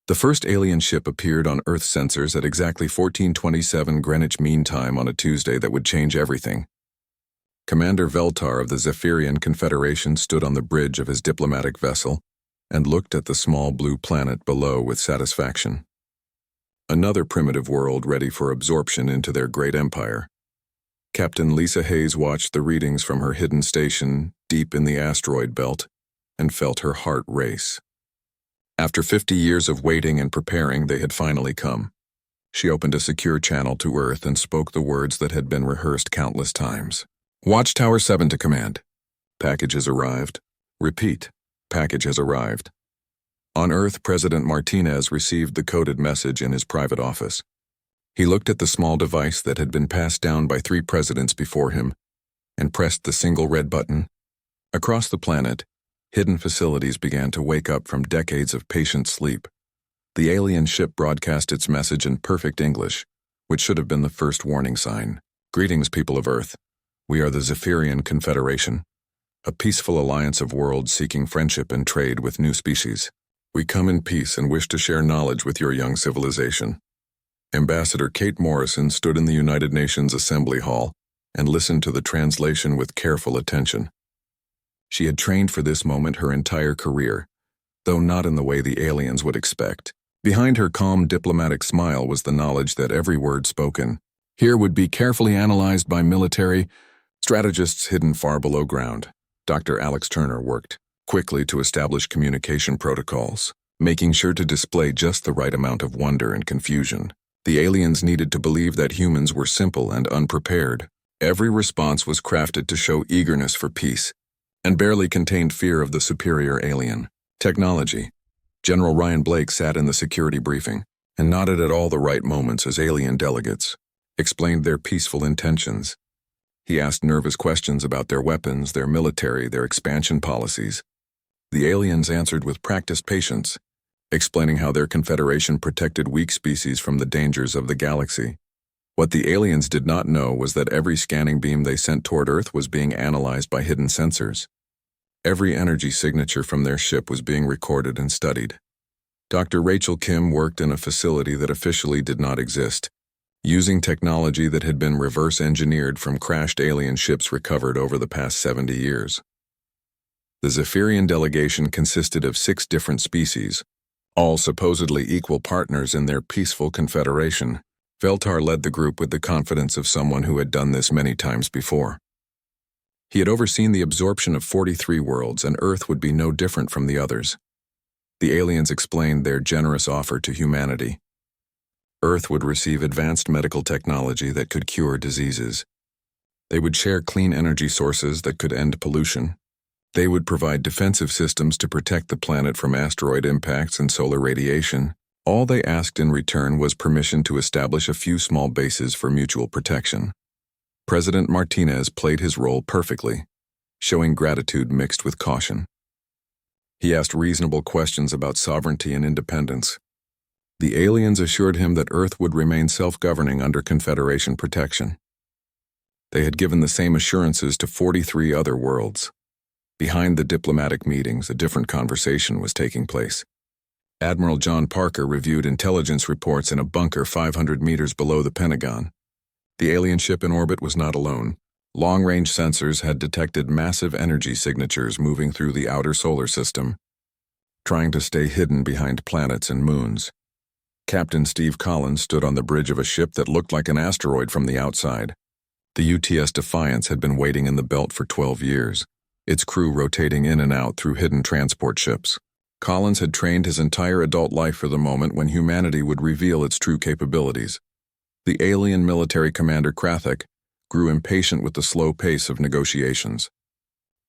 The first alien ship appeared on Earth sensors at exactly 1427 Greenwich Mean Time on a Tuesday that would change everything. Commander Veltar of the Zephyrian Confederation stood on the bridge of his diplomatic vessel and looked at the small blue planet below with satisfaction. Another primitive world ready for absorption into their great empire. Captain Lisa Hayes watched the readings from her hidden station deep in the asteroid belt and felt her heart race. After 50 years of waiting and preparing, they had finally come. She opened a secure channel to Earth and spoke the words that had been rehearsed countless times. Watchtower 7 to command. Package has arrived. Repeat. Package has arrived. On Earth, President Martinez received the coded message in his private office. He looked at the small device that had been passed down by 3 presidents before him and pressed the single red button. Across the planet, hidden facilities began to wake up from decades of patient sleep. The alien ship broadcast its message in perfect English, which should have been the first warning sign. Greetings, people of Earth. We are the Zephyrian Confederation, a peaceful alliance of worlds seeking friendship and trade with new species. We come in peace and wish to share knowledge with your young civilization. Ambassador Kate Morrison stood in the United Nations Assembly Hall and listened to the translation with careful attention. She had trained for this moment her entire career, though not in the way the aliens would expect. Behind her calm diplomatic smile was the knowledge that every word spoken here would be carefully analyzed by military strategists hidden far below ground. Dr. Alex Turner worked quickly to establish communication protocols, making sure to display just the right amount of wonder and confusion. The aliens needed to believe that humans were simple and unprepared. Every response was crafted to show eagerness for peace, and barely contained fear of the superior alien. Technology. General Ryan Blake sat in the security briefing and nodded at all the right moments as alien delegates explained their peaceful intentions. He asked nervous questions about their weapons, their military, their expansion policies. The aliens answered with practiced patience, explaining how their confederation protected weak species from the dangers of the galaxy. What the aliens did not know was that every scanning beam they sent toward Earth was being analyzed by hidden sensors. Every energy signature from their ship was being recorded and studied. Dr. Rachel Kim worked in a facility that officially did not exist, using technology that had been reverse-engineered from crashed alien ships recovered over the past 70 years. The Zephyrian delegation consisted of 6 different species, all supposedly equal partners in their peaceful confederation. Veltar led the group with the confidence of someone who had done this many times before. He had overseen the absorption of 43 worlds, and Earth would be no different from the others. The aliens explained their generous offer to humanity. Earth would receive advanced medical technology that could cure diseases. They would share clean energy sources that could end pollution. They would provide defensive systems to protect the planet from asteroid impacts and solar radiation. All they asked in return was permission to establish a few small bases for mutual protection. President Martinez played his role perfectly, showing gratitude mixed with caution. He asked reasonable questions about sovereignty and independence. The aliens assured him that Earth would remain self-governing under Confederation protection. They had given the same assurances to 43 other worlds. Behind the diplomatic meetings, a different conversation was taking place. Admiral John Parker reviewed intelligence reports in a bunker 500 meters below the Pentagon. The alien ship in orbit was not alone. Long-range sensors had detected massive energy signatures moving through the outer solar system, trying to stay hidden behind planets and moons. Captain Steve Collins stood on the bridge of a ship that looked like an asteroid from the outside. The UTS Defiance had been waiting in the belt for 12 years, its crew rotating in and out through hidden transport ships. Collins had trained his entire adult life for the moment when humanity would reveal its true capabilities. The alien military commander Krathik grew impatient with the slow pace of negotiations.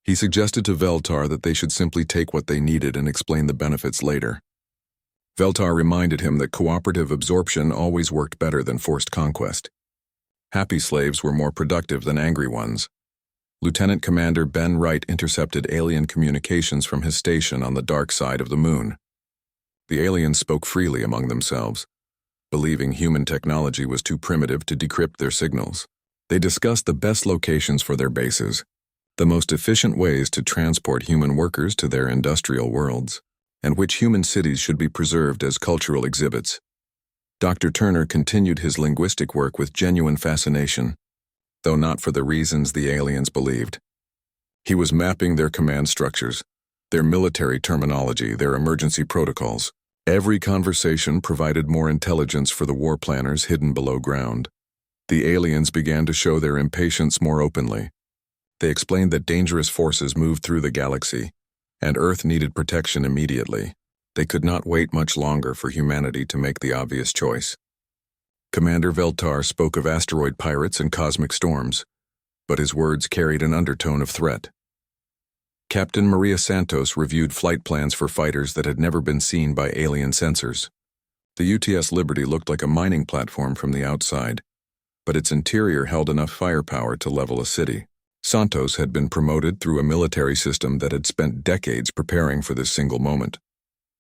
He suggested to Veltar that they should simply take what they needed and explain the benefits later. Veltar reminded him that cooperative absorption always worked better than forced conquest. Happy slaves were more productive than angry ones. Lieutenant Commander Ben Wright intercepted alien communications from his station on the dark side of the moon. The aliens spoke freely among themselves, believing human technology was too primitive to decrypt their signals. They discussed the best locations for their bases, the most efficient ways to transport human workers to their industrial worlds, and which human cities should be preserved as cultural exhibits. Dr. Turner continued his linguistic work with genuine fascination, though not for the reasons the aliens believed. He was mapping their command structures, their military terminology, their emergency protocols. Every conversation provided more intelligence for the war planners hidden below ground. The aliens began to show their impatience more openly. They explained that dangerous forces moved through the galaxy, and Earth needed protection immediately. They could not wait much longer for humanity to make the obvious choice. Commander Veltar spoke of asteroid pirates and cosmic storms, but his words carried an undertone of threat. Captain Maria Santos reviewed flight plans for fighters that had never been seen by alien sensors. The UTS Liberty looked like a mining platform from the outside, but its interior held enough firepower to level a city. Santos had been promoted through a military system that had spent decades preparing for this single moment.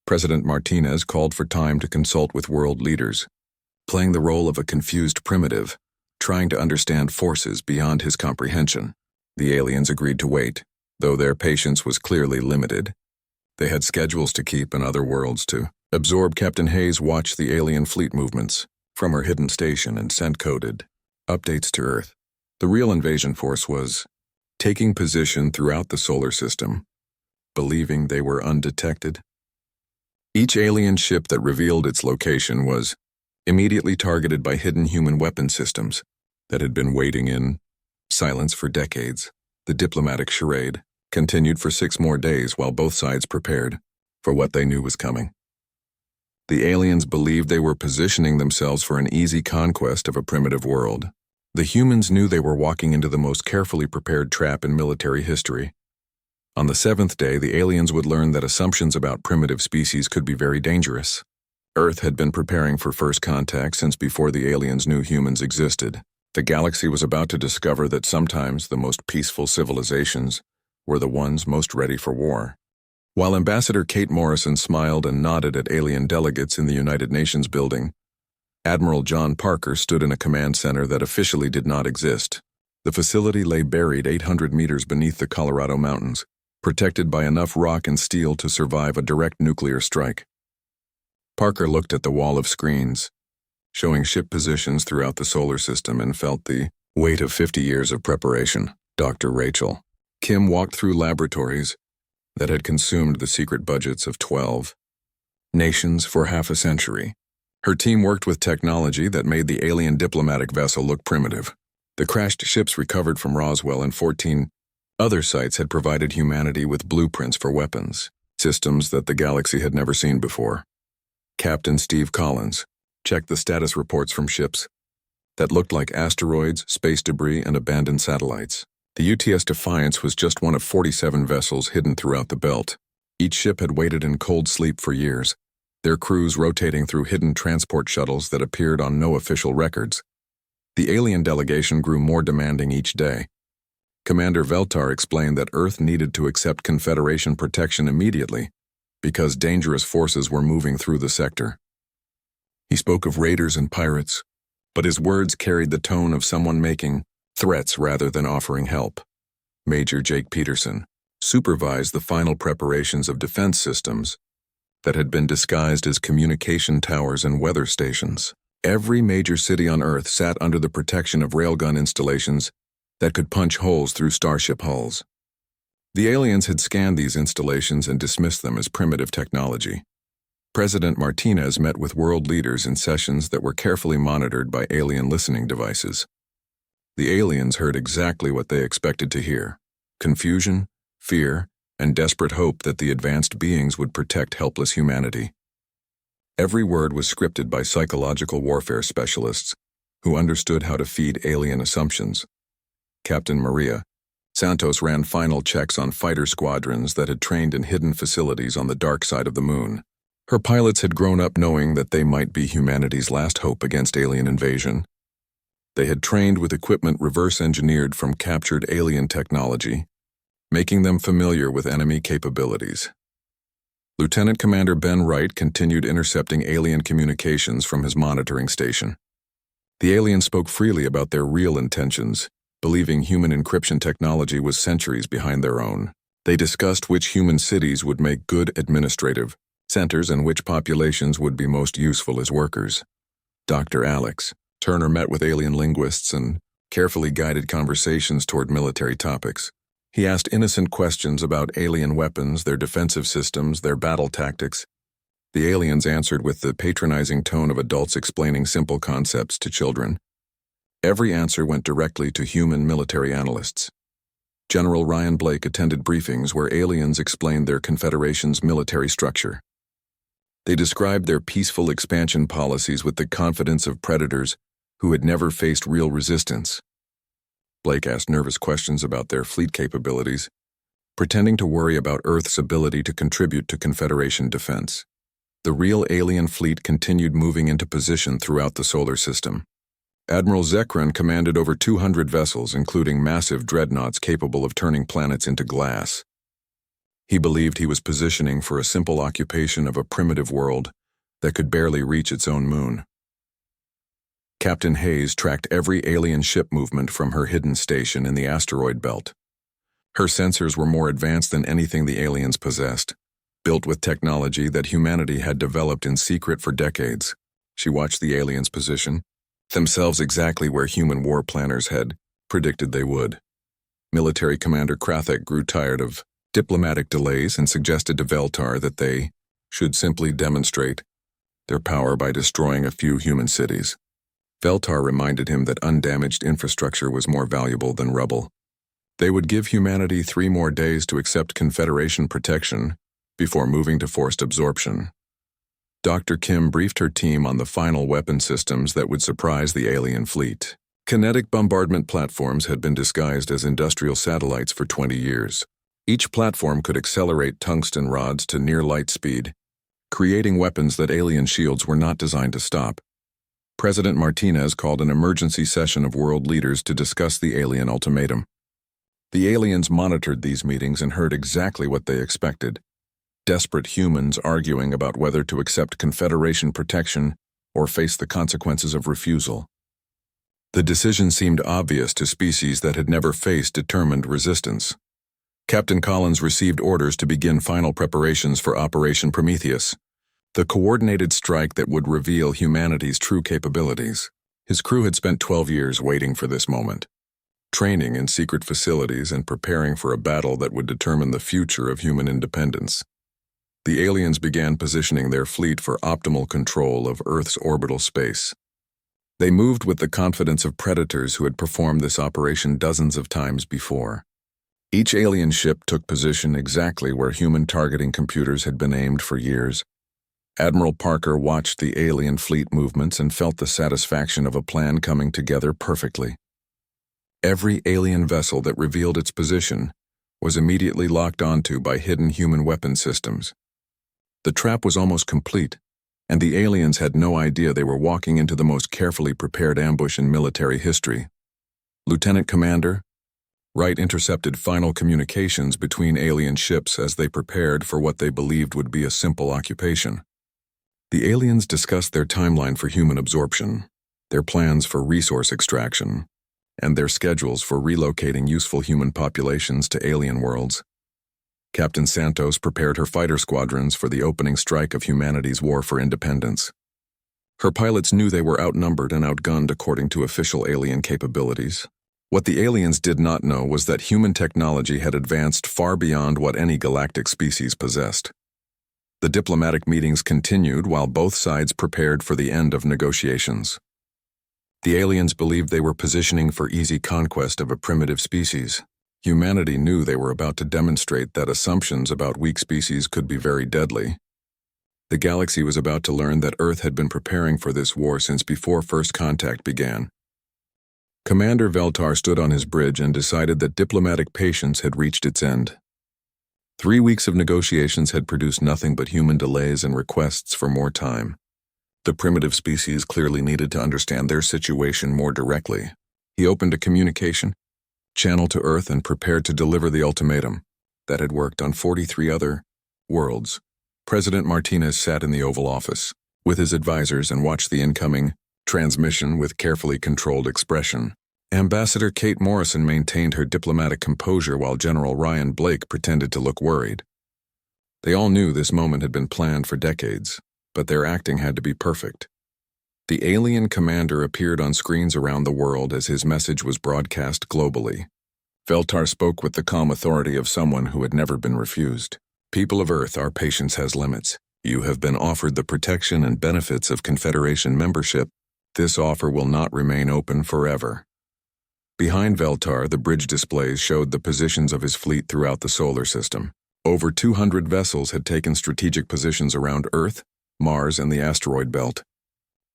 President Martinez called for time to consult with world leaders, playing the role of a confused primitive, trying to understand forces beyond his comprehension. The aliens agreed to wait, though their patience was clearly limited. They had schedules to keep and other worlds to absorb. Captain Hayes watched the alien fleet movements from her hidden station and sent coded updates to Earth. The real invasion force was taking position throughout the solar system, believing they were undetected. Each alien ship that revealed its location was immediately targeted by hidden human weapon systems that had been waiting in silence for decades. The diplomatic charade continued for 6 more days while both sides prepared for what they knew was coming. The aliens believed they were positioning themselves for an easy conquest of a primitive world. The humans knew they were walking into the most carefully prepared trap in military history. On the 7th day, the aliens would learn that assumptions about primitive species could be very dangerous. Earth had been preparing for first contact since before the aliens knew humans existed. The galaxy was about to discover that sometimes the most peaceful civilizations were the ones most ready for war. While Ambassador Kate Morrison smiled and nodded at alien delegates in the United Nations building, Admiral John Parker stood in a command center that officially did not exist. The facility lay buried 800 meters beneath the Colorado Mountains, protected by enough rock and steel to survive a direct nuclear strike. Parker looked at the wall of screens, showing ship positions throughout the solar system, and felt the weight of 50 years of preparation. Dr. Rachel Kim walked through laboratories that had consumed the secret budgets of 12 nations for half a century. Her team worked with technology that made the alien diplomatic vessel look primitive. The crashed ships recovered from Roswell and 14 other sites had provided humanity with blueprints for weapons, systems that the galaxy had never seen before. Captain Steve Collins checked the status reports from ships that looked like asteroids, space debris, and abandoned satellites. The UTS Defiance was just one of 47 vessels hidden throughout the belt. Each ship had waited in cold sleep for years, their crews rotating through hidden transport shuttles that appeared on no official records. The alien delegation grew more demanding each day. Commander Veltar explained that Earth needed to accept Confederation protection immediately because dangerous forces were moving through the sector. He spoke of raiders and pirates, but his words carried the tone of someone making threats rather than offering help. Major Jake Peterson supervised the final preparations of defense systems that had been disguised as communication towers and weather stations. Every major city on Earth sat under the protection of railgun installations that could punch holes through starship hulls. The aliens had scanned these installations and dismissed them as primitive technology. President Martinez met with world leaders in sessions that were carefully monitored by alien listening devices. The aliens heard exactly what they expected to hear: confusion, fear, and desperate hope that the advanced beings would protect helpless humanity. Every word was scripted by psychological warfare specialists who understood how to feed alien assumptions. Captain Maria Santos ran final checks on fighter squadrons that had trained in hidden facilities on the dark side of the moon. Her pilots had grown up knowing that they might be humanity's last hope against alien invasion. They had trained with equipment reverse-engineered from captured alien technology, making them familiar with enemy capabilities. Lieutenant Commander Ben Wright continued intercepting alien communications from his monitoring station. The aliens spoke freely about their real intentions, believing human encryption technology was centuries behind their own. They discussed which human cities would make good administrative centers and which populations would be most useful as workers. Dr. Alex Turner met with alien linguists and carefully guided conversations toward military topics. He asked innocent questions about alien weapons, their defensive systems, their battle tactics. The aliens answered with the patronizing tone of adults explaining simple concepts to children. Every answer went directly to human military analysts. General Ryan Blake attended briefings where aliens explained their Confederation's military structure. They described their peaceful expansion policies with the confidence of predators who had never faced real resistance. Blake asked nervous questions about their fleet capabilities, pretending to worry about Earth's ability to contribute to Confederation defense. The real alien fleet continued moving into position throughout the solar system. Admiral Zekran commanded over 200 vessels, including massive dreadnoughts capable of turning planets into glass. He believed he was positioning for a simple occupation of a primitive world that could barely reach its own moon. Captain Hayes tracked every alien ship movement from her hidden station in the asteroid belt. Her sensors were more advanced than anything the aliens possessed, built with technology that humanity had developed in secret for decades. She watched the aliens position themselves exactly where human war planners had predicted they would. Military Commander Krathek grew tired of diplomatic delays and suggested to Veltar that they should simply demonstrate their power by destroying a few human cities. Veltar reminded him that undamaged infrastructure was more valuable than rubble. They would give humanity 3 more days to accept Confederation protection before moving to forced absorption. Dr. Kim briefed her team on the final weapon systems that would surprise the alien fleet. Kinetic bombardment platforms had been disguised as industrial satellites for 20 years. Each platform could accelerate tungsten rods to near light speed, creating weapons that alien shields were not designed to stop. President Martinez called an emergency session of world leaders to discuss the alien ultimatum. The aliens monitored these meetings and heard exactly what they expected: desperate humans arguing about whether to accept Confederation protection or face the consequences of refusal. The decision seemed obvious to species that had never faced determined resistance. Captain Collins received orders to begin final preparations for Operation Prometheus, the coordinated strike that would reveal humanity's true capabilities. His crew had spent 12 years waiting for this moment, training in secret facilities and preparing for a battle that would determine the future of human independence. The aliens began positioning their fleet for optimal control of Earth's orbital space. They moved with the confidence of predators who had performed this operation dozens of times before. Each alien ship took position exactly where human targeting computers had been aimed for years. Admiral Parker watched the alien fleet movements and felt the satisfaction of a plan coming together perfectly. Every alien vessel that revealed its position was immediately locked onto by hidden human weapon systems. The trap was almost complete, and the aliens had no idea they were walking into the most carefully prepared ambush in military history. Lieutenant Commander Wright intercepted final communications between alien ships as they prepared for what they believed would be a simple occupation. The aliens discussed their timeline for human absorption, their plans for resource extraction, and their schedules for relocating useful human populations to alien worlds. Captain Santos prepared her fighter squadrons for the opening strike of humanity's war for independence. Her pilots knew they were outnumbered and outgunned according to official alien capabilities. What the aliens did not know was that human technology had advanced far beyond what any galactic species possessed. The diplomatic meetings continued while both sides prepared for the end of negotiations. The aliens believed they were positioning for easy conquest of a primitive species. Humanity knew they were about to demonstrate that assumptions about weak species could be very deadly. The galaxy was about to learn that Earth had been preparing for this war since before first contact began. Commander Veltar stood on his bridge and decided that diplomatic patience had reached its end. 3 weeks of negotiations had produced nothing but human delays and requests for more time. The primitive species clearly needed to understand their situation more directly. He opened a communication channel to Earth and prepared to deliver the ultimatum that had worked on 43 other worlds. President Martinez sat in the Oval Office with his advisors and watched the incoming transmission with carefully controlled expression. Ambassador Kate Morrison maintained her diplomatic composure while General Ryan Blake pretended to look worried. They all knew this moment had been planned for decades, but their acting had to be perfect. The alien commander appeared on screens around the world as his message was broadcast globally. Veltar spoke with the calm authority of someone who had never been refused. People of Earth, our patience has limits. You have been offered the protection and benefits of Confederation membership. This offer will not remain open forever. Behind Veltar, the bridge displays showed the positions of his fleet throughout the solar system. Over 200 vessels had taken strategic positions around Earth, Mars, and the asteroid belt.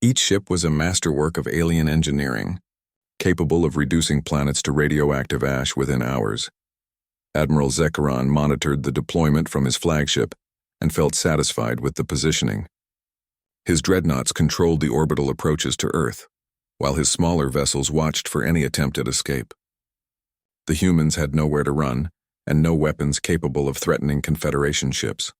Each ship was a masterwork of alien engineering, capable of reducing planets to radioactive ash within hours. Admiral Zekaron monitored the deployment from his flagship and felt satisfied with the positioning. His dreadnoughts controlled the orbital approaches to Earth, while his smaller vessels watched for any attempt at escape. The humans had nowhere to run, and no weapons capable of threatening Confederation ships.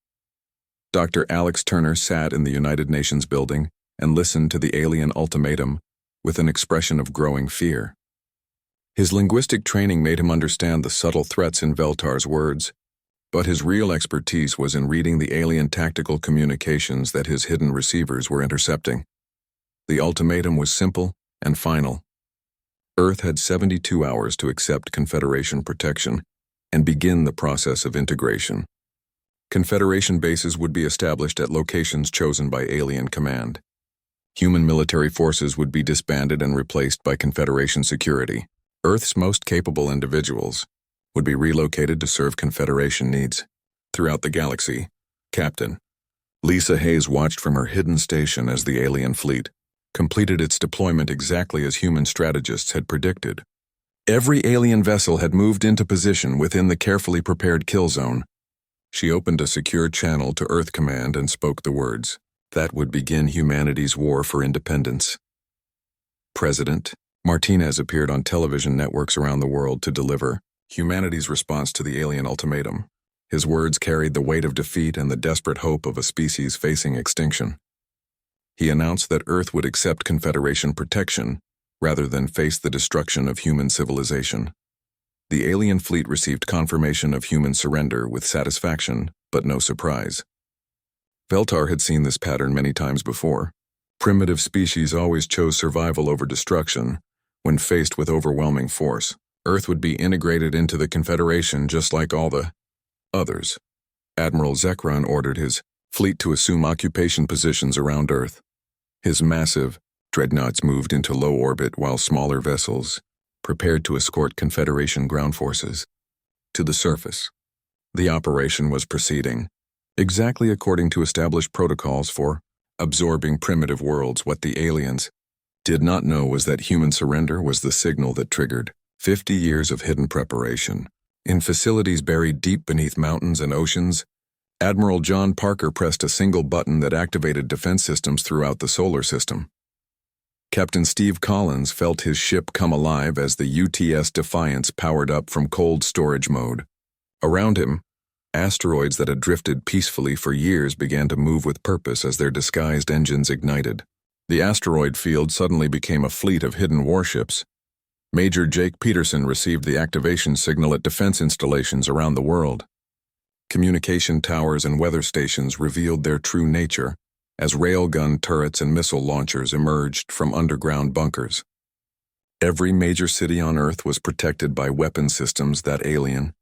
Dr. Alex Turner sat in the United Nations building and listened to the alien ultimatum with an expression of growing fear. His linguistic training made him understand the subtle threats in Veltar's words, but his real expertise was in reading the alien tactical communications that his hidden receivers were intercepting. The ultimatum was simple and final. Earth had 72 hours to accept Confederation protection and begin the process of integration. Confederation bases would be established at locations chosen by Alien Command. Human military forces would be disbanded and replaced by Confederation security. Earth's most capable individuals would be relocated to serve Confederation needs. Throughout the galaxy, Captain Lisa Hayes watched from her hidden station as the alien fleet completed its deployment exactly as human strategists had predicted. Every alien vessel had moved into position within the carefully prepared kill zone. She opened a secure channel to Earth Command and spoke the words that would begin humanity's war for independence. President Martinez appeared on television networks around the world to deliver humanity's response to the alien ultimatum. His words carried the weight of defeat and the desperate hope of a species facing extinction. He announced that Earth would accept Confederation protection rather than face the destruction of human civilization. The alien fleet received confirmation of human surrender with satisfaction, but no surprise. Veltar had seen this pattern many times before. Primitive species always chose survival over destruction when faced with overwhelming force. Earth would be integrated into the Confederation just like all the others. Admiral Zekaron ordered his fleet to assume occupation positions around Earth. His massive dreadnoughts moved into low orbit while smaller vessels prepared to escort Confederation ground forces to the surface. The operation was proceeding exactly according to established protocols for absorbing primitive worlds. What the aliens did not know was that human surrender was the signal that triggered 50 years of hidden preparation. In facilities buried deep beneath mountains and oceans, Admiral John Parker pressed a single button that activated defense systems throughout the solar system. Captain Steve Collins felt his ship come alive as the UTS Defiance powered up from cold storage mode. Around him, asteroids that had drifted peacefully for years began to move with purpose as their disguised engines ignited. The asteroid field suddenly became a fleet of hidden warships. Major Jake Peterson received the activation signal at defense installations around the world. Communication towers and weather stations revealed their true nature as railgun turrets and missile launchers emerged from underground bunkers. Every major city on Earth was protected by weapon systems that alien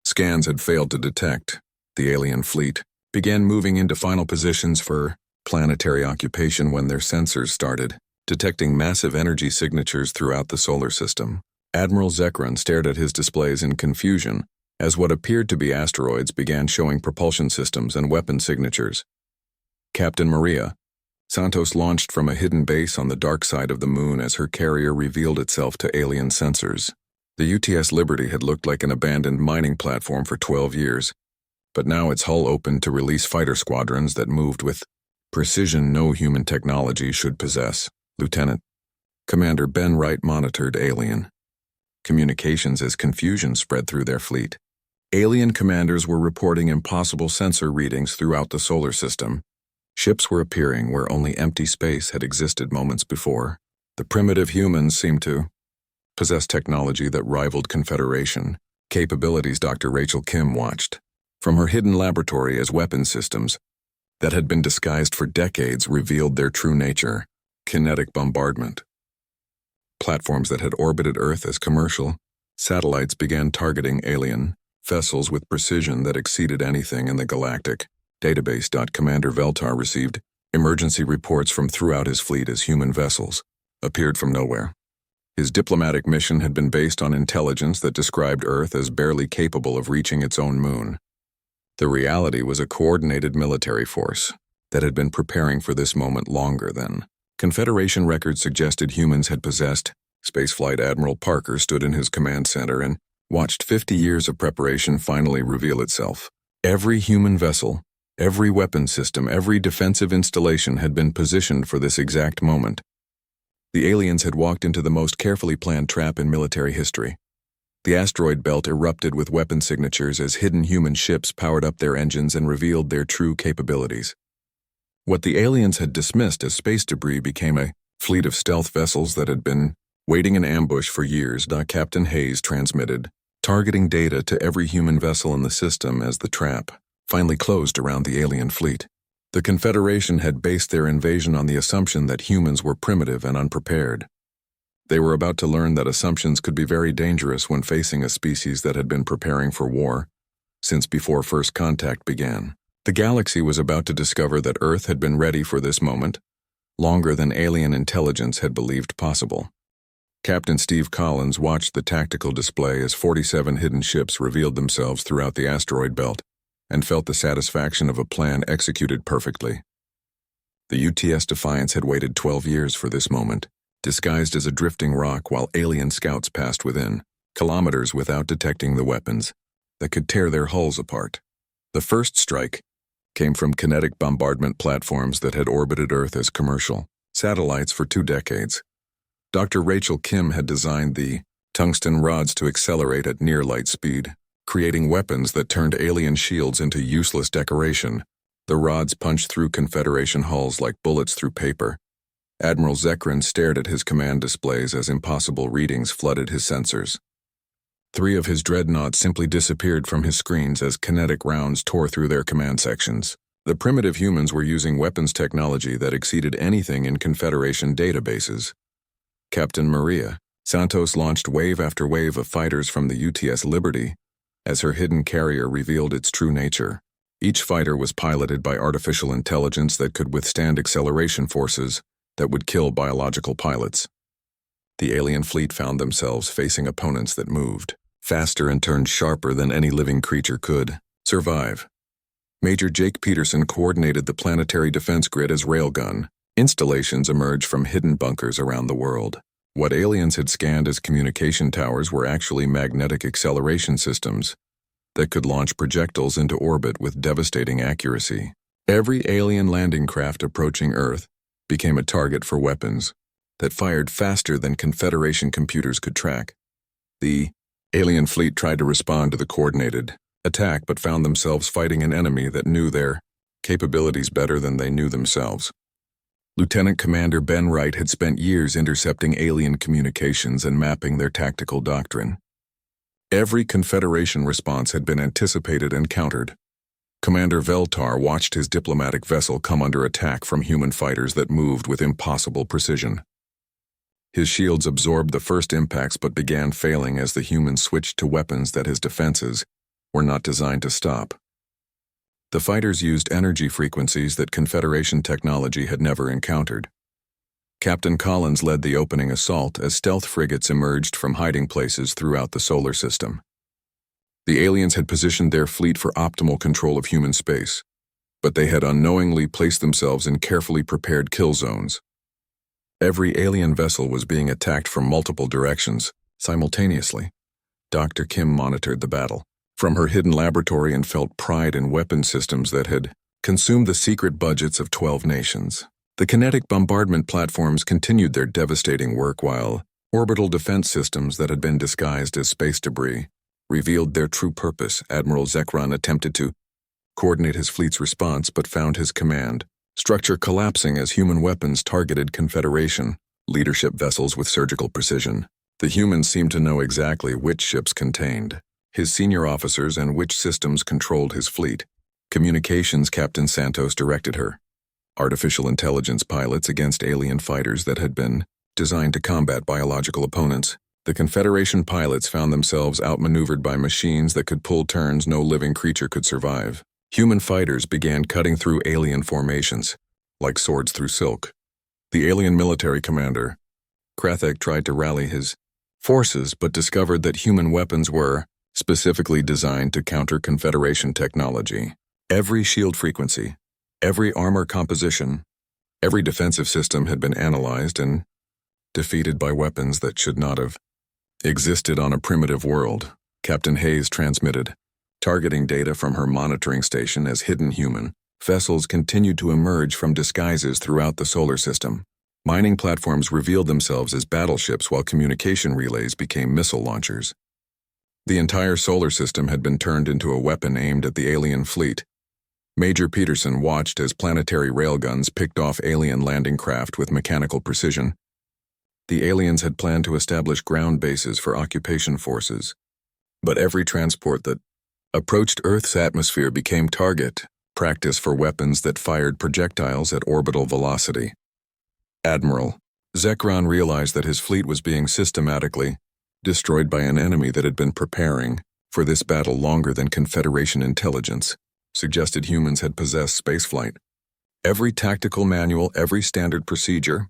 scans had failed to detect. The alien fleet began moving into final positions for planetary occupation when their sensors started detecting massive energy signatures throughout the solar system. Admiral Zekaron stared at his displays in confusion as what appeared to be asteroids began showing propulsion systems and weapon signatures. Captain Maria Santos launched from a hidden base on the dark side of the moon as her carrier revealed itself to alien sensors. The UTS Liberty had looked like an abandoned mining platform for 12 years, but now its hull opened to release fighter squadrons that moved with precision no human technology should possess. Lieutenant Commander Ben Wright monitored alien communications as confusion spread through their fleet. Alien commanders were reporting impossible sensor readings throughout the solar system. Ships were appearing where only empty space had existed moments before. The primitive humans seemed to possess technology that rivaled Confederation capabilities. Dr. Rachel Kim watched from her hidden laboratory as weapon systems that had been disguised for decades revealed their true nature: kinetic bombardment. Platforms that had orbited Earth as commercial satellites began targeting alien vessels with precision that exceeded anything in the galactic database. Commander Veltar received emergency reports from throughout his fleet as human vessels appeared from nowhere. His diplomatic mission had been based on intelligence that described Earth as barely capable of reaching its own moon. The reality was a coordinated military force that had been preparing for this moment longer than Confederation records suggested humans had possessed. Spaceflight Admiral Parker stood in his command center and watched 50 years of preparation finally reveal itself. Every human vessel, every weapon system, every defensive installation had been positioned for this exact moment. The aliens had walked into the most carefully planned trap in military history. The asteroid belt erupted with weapon signatures as hidden human ships powered up their engines and revealed their true capabilities. What the aliens had dismissed as space debris became a fleet of stealth vessels that had been waiting in ambush for years. Captain Hayes transmitted targeting data to every human vessel in the system as the trap finally closed around the alien fleet. The Confederation had based their invasion on the assumption that humans were primitive and unprepared. They were about to learn that assumptions could be very dangerous when facing a species that had been preparing for war since before first contact began. The galaxy was about to discover that Earth had been ready for this moment longer than alien intelligence had believed possible. Captain Steve Collins watched the tactical display as 47 hidden ships revealed themselves throughout the asteroid belt and felt the satisfaction of a plan executed perfectly. The UTS Defiance had waited 12 years for this moment, disguised as a drifting rock while alien scouts passed within, kilometers without detecting the weapons that could tear their hulls apart. The first strike came from kinetic bombardment platforms that had orbited Earth as commercial satellites for 2 decades. Dr. Rachel Kim had designed the tungsten rods to accelerate at near light speed, creating weapons that turned alien shields into useless decoration. The rods punched through Confederation hulls like bullets through paper. Admiral Zekrin stared at his command displays as impossible readings flooded his sensors. 3 of his dreadnoughts simply disappeared from his screens as kinetic rounds tore through their command sections. The primitive humans were using weapons technology that exceeded anything in Confederation databases. Captain Maria Santos launched wave after wave of fighters from the UTS Liberty as her hidden carrier revealed its true nature. Each fighter was piloted by artificial intelligence that could withstand acceleration forces that would kill biological pilots. The alien fleet found themselves facing opponents that moved faster and turned sharper than any living creature could survive. Major Jake Peterson coordinated the planetary defense grid as railgun. Installations emerged from hidden bunkers around the world. What aliens had scanned as communication towers were actually magnetic acceleration systems that could launch projectiles into orbit with devastating accuracy. Every alien landing craft approaching Earth became a target for weapons that fired faster than Confederation computers could track. The alien fleet tried to respond to the coordinated attack but found themselves fighting an enemy that knew their capabilities better than they knew themselves. Lieutenant Commander Ben Wright had spent years intercepting alien communications and mapping their tactical doctrine. Every Confederation response had been anticipated and countered. Commander Veltar watched his diplomatic vessel come under attack from human fighters that moved with impossible precision. His shields absorbed the first impacts but began failing as the humans switched to weapons that his defenses were not designed to stop. The fighters used energy frequencies that Confederation technology had never encountered. Captain Collins led the opening assault as stealth frigates emerged from hiding places throughout the solar system. The aliens had positioned their fleet for optimal control of human space, but they had unknowingly placed themselves in carefully prepared kill zones. Every alien vessel was being attacked from multiple directions, simultaneously. Dr. Kim monitored the battle from her hidden laboratory and felt pride in weapon systems that had consumed the secret budgets of 12 nations. The kinetic bombardment platforms continued their devastating work while orbital defense systems that had been disguised as space debris revealed their true purpose. Admiral Zekran attempted to coordinate his fleet's response but found his command structure collapsing as human weapons targeted Confederation leadership vessels with surgical precision. The humans seemed to know exactly which ships contained his senior officers, and which systems controlled his fleet. Communications Captain Santos directed her. Artificial intelligence pilots against alien fighters that had been designed to combat biological opponents. The Confederation pilots found themselves outmaneuvered by machines that could pull turns no living creature could survive. Human fighters began cutting through alien formations, like swords through silk. The alien military commander, Krathek, tried to rally his forces but discovered that human weapons were specifically designed to counter Confederation technology. Every shield frequency, every armor composition, every defensive system had been analyzed and defeated by weapons that should not have existed on a primitive world. Captain Hayes transmitted targeting data from her monitoring station as hidden human vessels continued to emerge from disguises throughout the solar system. Mining platforms revealed themselves as battleships while communication relays became missile launchers. The entire solar system had been turned into a weapon aimed at the alien fleet. Major Peterson watched as planetary railguns picked off alien landing craft with mechanical precision. The aliens had planned to establish ground bases for occupation forces, but every transport that approached Earth's atmosphere became target practice for weapons that fired projectiles at orbital velocity. Admiral Zekron realized that his fleet was being systematically destroyed by an enemy that had been preparing for this battle longer than Confederation intelligence suggested humans had possessed spaceflight. Every tactical manual, every standard procedure,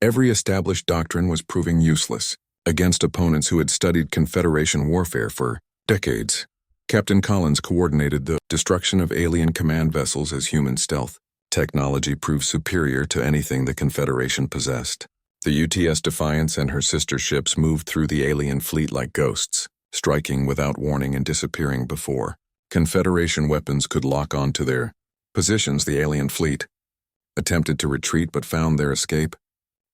every established doctrine was proving useless against opponents who had studied Confederation warfare for decades. Captain Collins coordinated the destruction of alien command vessels as human stealth technology proved superior to anything the Confederation possessed. The UTS Defiance and her sister ships moved through the alien fleet like ghosts, striking without warning and disappearing before Confederation weapons could lock on to their positions. The alien fleet attempted to retreat but found their escape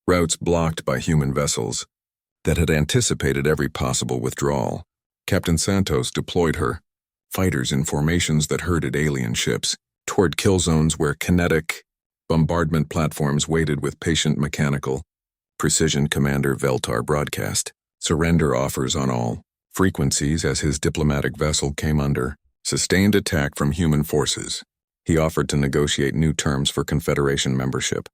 routes blocked by human vessels that had anticipated every possible withdrawal. Captain Santos deployed her fighters in formations that herded alien ships toward kill zones where kinetic bombardment platforms waited with patient mechanical precision. Commander Veltar broadcast surrender offers on all frequencies as his diplomatic vessel came under sustained attack from human forces. He offered to negotiate new terms for Confederation membership,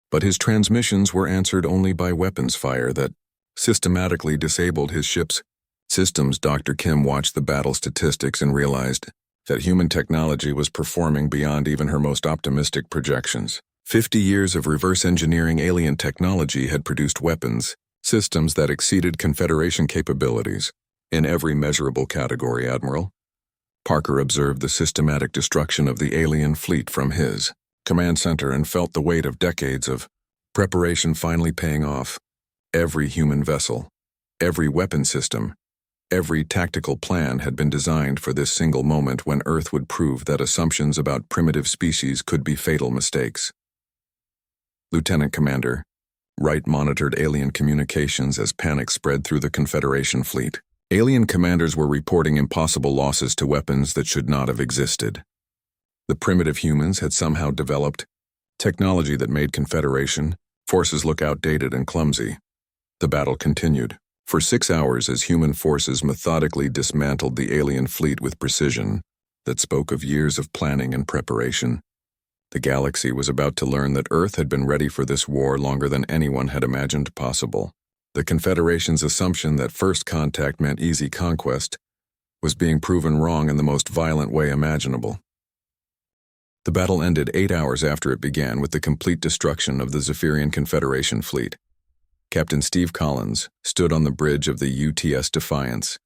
but his transmissions were answered only by weapons fire that systematically disabled his ship's systems. Dr. Kim watched the battle statistics and realized that human technology was performing beyond even her most optimistic projections. 50 years of reverse engineering alien technology had produced weapons, systems that exceeded Confederation capabilities in every measurable category. Admiral Parker observed the systematic destruction of the alien fleet from his command center and felt the weight of decades of preparation finally paying off. Every human vessel, every weapon system, every tactical plan had been designed for this single moment when Earth would prove that assumptions about primitive species could be fatal mistakes. Lieutenant Commander Wright monitored alien communications as panic spread through the Confederation fleet. Alien commanders were reporting impossible losses to weapons that should not have existed. The primitive humans had somehow developed technology that made Confederation forces look outdated and clumsy. The battle continued for 6 hours as human forces methodically dismantled the alien fleet with precision that spoke of years of planning and preparation. The galaxy was about to learn that Earth had been ready for this war longer than anyone had imagined possible. The Confederation's assumption that first contact meant easy conquest was being proven wrong in the most violent way imaginable. The battle ended 8 hours after it began with the complete destruction of the Zephyrian Confederation fleet. Captain Steve Collins stood on the bridge of the UTS Defiance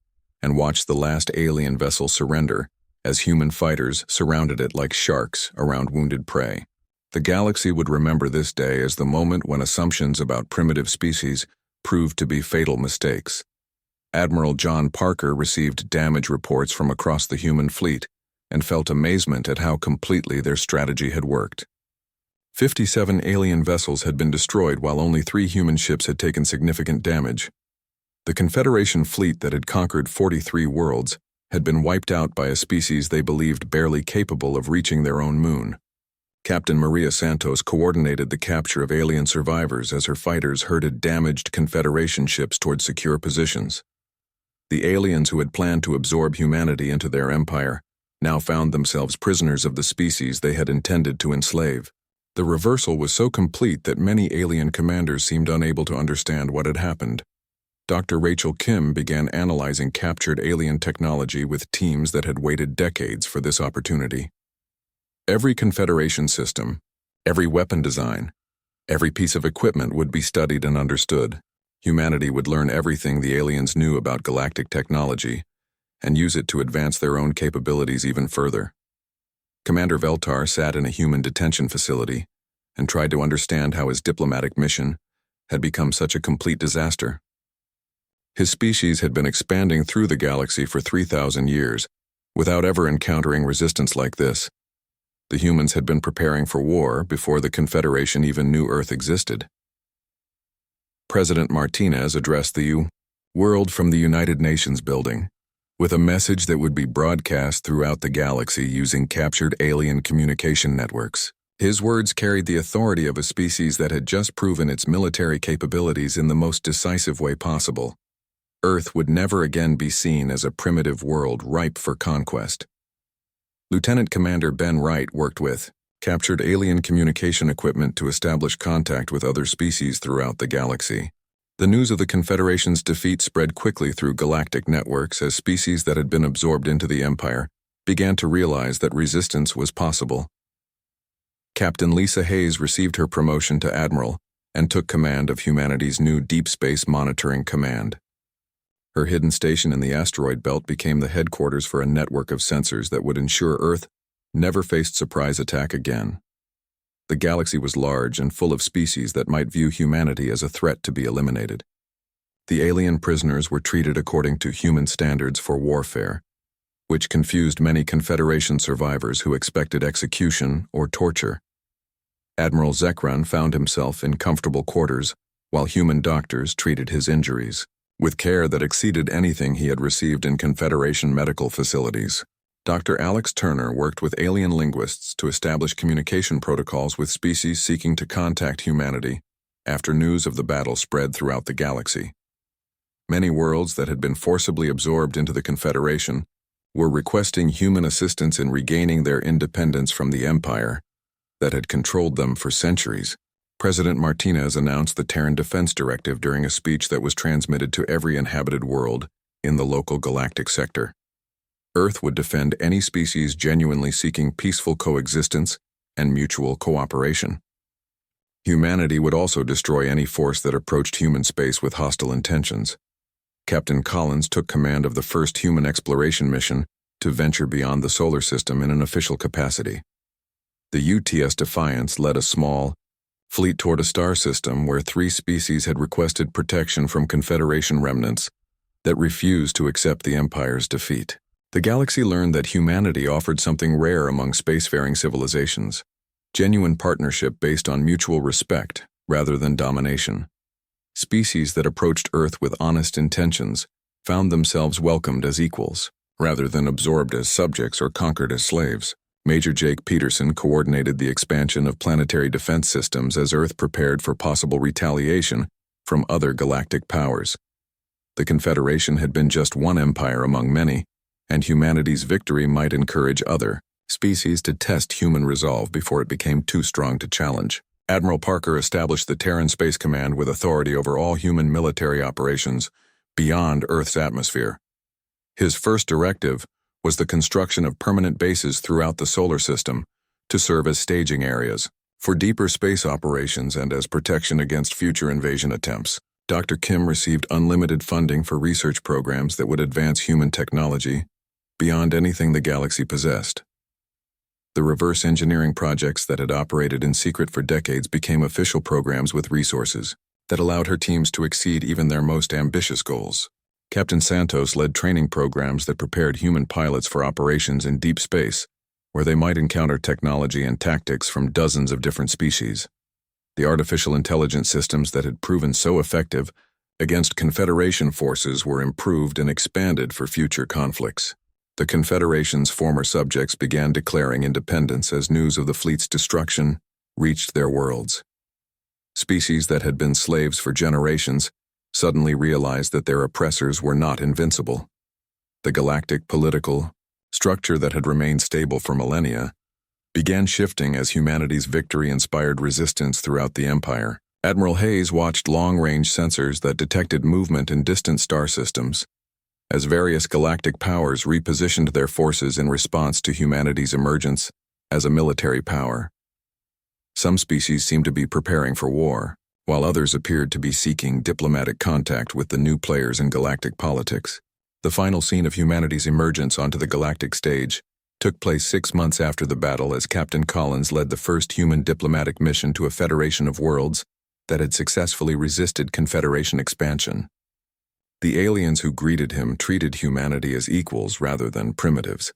and watched the last alien vessel surrender as human fighters surrounded it like sharks around wounded prey. The galaxy would remember this day as the moment when assumptions about primitive species proved to be fatal mistakes. Admiral John Parker received damage reports from across the human fleet and felt amazement at how completely their strategy had worked. 57 alien vessels had been destroyed while only 3 human ships had taken significant damage. The Confederation fleet that had conquered 43 worlds had been wiped out by a species they believed barely capable of reaching their own moon. Captain Maria Santos coordinated the capture of alien survivors as her fighters herded damaged Confederation ships toward secure positions. The aliens who had planned to absorb humanity into their empire now found themselves prisoners of the species they had intended to enslave. The reversal was so complete that many alien commanders seemed unable to understand what had happened. Dr. Rachel Kim began analyzing captured alien technology with teams that had waited decades for this opportunity. Every Confederation system, every weapon design, every piece of equipment would be studied and understood. Humanity would learn everything the aliens knew about galactic technology and use it to advance their own capabilities even further. Commander Veltar sat in a human detention facility and tried to understand how his diplomatic mission had become such a complete disaster. His species had been expanding through the galaxy for 3,000 years without ever encountering resistance like this. The humans had been preparing for war before the Confederation even knew Earth existed. President Martinez addressed the world from the United Nations building with a message that would be broadcast throughout the galaxy using captured alien communication networks. His words carried the authority of a species that had just proven its military capabilities in the most decisive way possible. Earth would never again be seen as a primitive world ripe for conquest. Lieutenant Commander Ben Wright worked with captured alien communication equipment to establish contact with other species throughout the galaxy. The news of the Confederation's defeat spread quickly through galactic networks as species that had been absorbed into the Empire began to realize that resistance was possible. Captain Lisa Hayes received her promotion to Admiral and took command of humanity's new Deep Space Monitoring Command. Her hidden station in the asteroid belt became the headquarters for a network of sensors that would ensure Earth never faced surprise attack again. The galaxy was large and full of species that might view humanity as a threat to be eliminated. The alien prisoners were treated according to human standards for warfare, which confused many Confederation survivors who expected execution or torture. Admiral Zekran found himself in comfortable quarters while human doctors treated his injuries with care that exceeded anything he had received in Confederation medical facilities. Dr. Alex Turner worked with alien linguists to establish communication protocols with species seeking to contact humanity after news of the battle spread throughout the galaxy. Many worlds that had been forcibly absorbed into the Confederation were requesting human assistance in regaining their independence from the Empire that had controlled them for centuries. President Martinez announced the Terran Defense Directive during a speech that was transmitted to every inhabited world in the local galactic sector. Earth would defend any species genuinely seeking peaceful coexistence and mutual cooperation. Humanity would also destroy any force that approached human space with hostile intentions. Captain Collins took command of the first human exploration mission to venture beyond the solar system in an official capacity. The UTS Defiance led a small fleet toward a star system where 3 species had requested protection from Confederation remnants that refused to accept the Empire's defeat. The galaxy learned that humanity offered something rare among spacefaring civilizations: genuine partnership based on mutual respect rather than domination. Species that approached Earth with honest intentions found themselves welcomed as equals, rather than absorbed as subjects or conquered as slaves. Major Jake Peterson coordinated the expansion of planetary defense systems as Earth prepared for possible retaliation from other galactic powers. The Confederation had been just one empire among many, and humanity's victory might encourage other species to test human resolve before it became too strong to challenge. Admiral Parker established the Terran Space Command with authority over all human military operations beyond Earth's atmosphere. His first directive was the construction of permanent bases throughout the solar system to serve as staging areas for deeper space operations and as protection against future invasion attempts. Dr. Kim received unlimited funding for research programs that would advance human technology beyond anything the galaxy possessed. The reverse engineering projects that had operated in secret for decades became official programs with resources that allowed her teams to exceed even their most ambitious goals. Captain Santos led training programs that prepared human pilots for operations in deep space, where they might encounter technology and tactics from dozens of different species. The artificial intelligence systems that had proven so effective against Confederation forces were improved and expanded for future conflicts. The Confederation's former subjects began declaring independence as news of the fleet's destruction reached their worlds. Species that had been slaves for generations suddenly realized that their oppressors were not invincible. The galactic political structure that had remained stable for millennia began shifting as humanity's victory inspired resistance throughout the Empire. Admiral Hayes watched long-range sensors that detected movement in distant star systems, as various galactic powers repositioned their forces in response to humanity's emergence as a military power. Some species seemed to be preparing for war, while others appeared to be seeking diplomatic contact with the new players in galactic politics. The final scene of humanity's emergence onto the galactic stage took place 6 months after the battle as Captain Collins led the first human diplomatic mission to a federation of worlds that had successfully resisted Confederation expansion. The aliens who greeted him treated humanity as equals rather than primitives.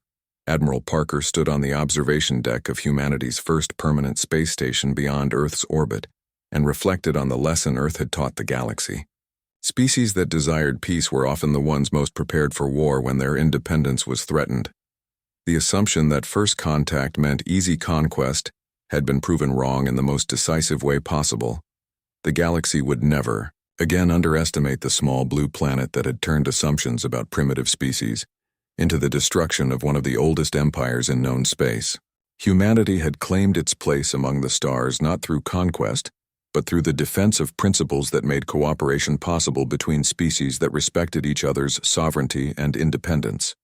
Admiral Parker stood on the observation deck of humanity's first permanent space station beyond Earth's orbit and reflected on the lesson Earth had taught the galaxy. Species that desired peace were often the ones most prepared for war when their independence was threatened. The assumption that first contact meant easy conquest had been proven wrong in the most decisive way possible. The galaxy would never again underestimate the small blue planet that had turned assumptions about primitive species into the destruction of one of the oldest empires in known space. Humanity had claimed its place among the stars not through conquest, but through the defense of principles that made cooperation possible between species that respected each other's sovereignty and independence.